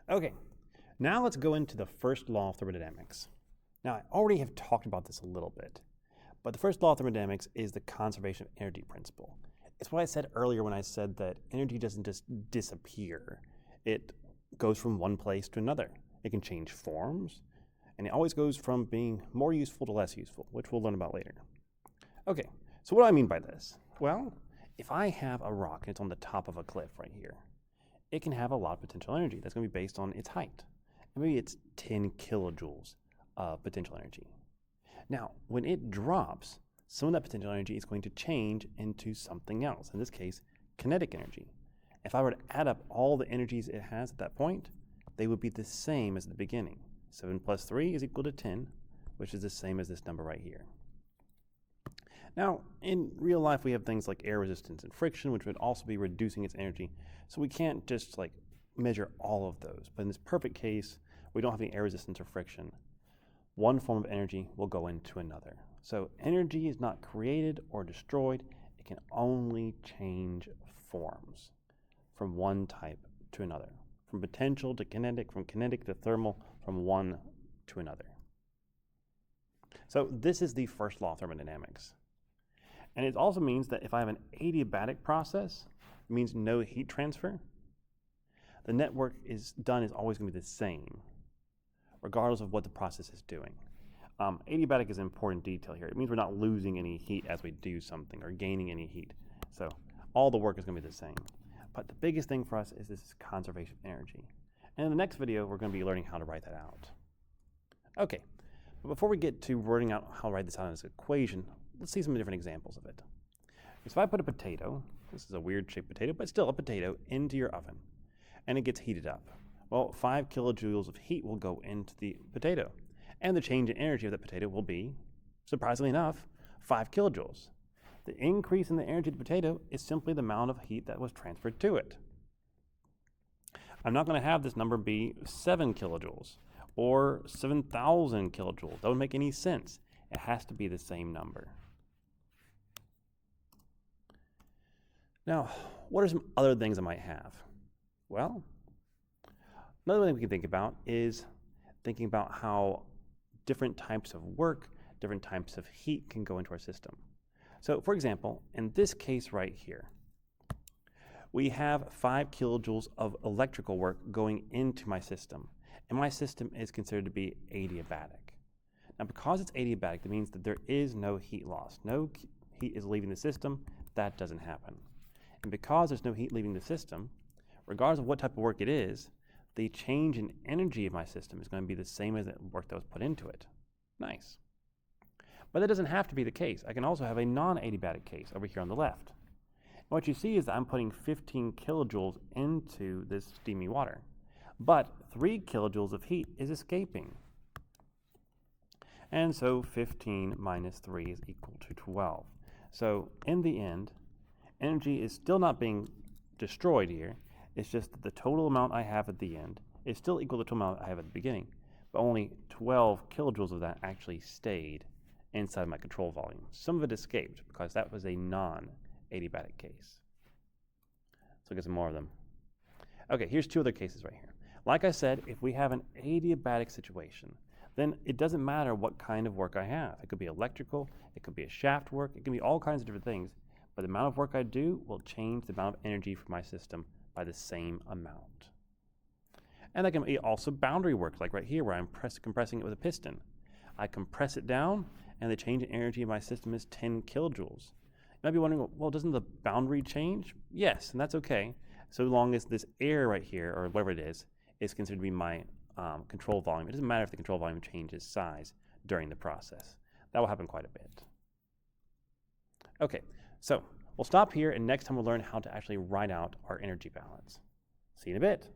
Okay, now let's go into the first law of thermodynamics. Now, I already have talked about this a little bit, but the first law of thermodynamics is the conservation of energy principle. It's what I said earlier when I said that energy doesn't just disappear. It goes from one place to another. It can change forms, and it always goes from being more useful to less useful, which we'll learn about later. Okay, so what do I mean by this? Well, if I have a rock and it's on the top of a cliff right here, it can have a lot of potential energy. That's going to be based on its height. And maybe it's 10 kilojoules of potential energy. Now, when it drops, some of that potential energy is going to change into something else, in this case, kinetic energy. If I were to add up all the energies it has at that point, they would be the same as the beginning. 7 plus 3 is equal to 10, which is the same as this number right here. Now, in real life, we have things like air resistance and friction, which would also be reducing its energy. So we can't just measure all of those. But in this perfect case, we don't have any air resistance or friction. One form of energy will go into another. So energy is not created or destroyed. It can only change forms from one type to another, from potential to kinetic, from kinetic to thermal, from one to another. So this is the first law of thermodynamics. And it also means that if I have an adiabatic process, it means no heat transfer. The net work is always going to be the same, regardless of what the process is doing. Adiabatic is an important detail here. It means we're not losing any heat as we do something or gaining any heat. So all the work is going to be the same. But the biggest thing for us is this conservation of energy. And in the next video, we're going to be learning how to write that out. Okay, but before we get to writing out how to write this out in this equation, let's see some different examples of it. So if I put a potato, this is a weird shaped potato, but still a potato, into your oven, and it gets heated up. Well, 5 kilojoules of heat will go into the potato, and the change in energy of the potato will be, surprisingly enough, 5 kilojoules. The increase in the energy of the potato is simply the amount of heat that was transferred to it. I'm not going to have this number be 7 kilojoules or 7,000 kilojoules. That wouldn't make any sense. It has to be the same number. Now, what are some other things I might have? Well, another thing we can think about is thinking about how different types of work, different types of heat can go into our system. So, for example, in this case right here, we have 5 kilojoules of electrical work going into my system, and my system is considered to be adiabatic. Now, because it's adiabatic, that means that there is no heat loss. No heat is leaving the system. That doesn't happen. And because there's no heat leaving the system, regardless of what type of work it is, the change in energy of my system is going to be the same as the work that was put into it. Nice. But that doesn't have to be the case. I can also have a non-adiabatic case over here on the left. And what you see is that I'm putting 15 kilojoules into this steamy water, but 3 kilojoules of heat is escaping. And so 15 minus 3 is equal to 12. So in the end, energy is still not being destroyed here. It's just that the total amount I have at the end is still equal to the total amount I have at the beginning, but only 12 kilojoules of that actually stayed inside my control volume. Some of it escaped because that was a non-adiabatic case. So get some more of them. Okay, here's 2 other cases right here. Like I said, if we have an adiabatic situation, then it doesn't matter what kind of work I have. It could be electrical, it could be a shaft work, it can be all kinds of different things, but the amount of work I do will change the amount of energy for my system by the same amount. And that can be also boundary work, like right here where I'm compressing it with a piston. I compress it down, and the change in energy of my system is 10 kilojoules. You might be wondering, well, doesn't the boundary change? Yes, and that's okay, so long as this air right here, or whatever it is considered to be my control volume. It doesn't matter if the control volume changes size during the process. That will happen quite a bit. Okay, so we'll stop here, and next time we'll learn how to actually write out our energy balance. See you in a bit.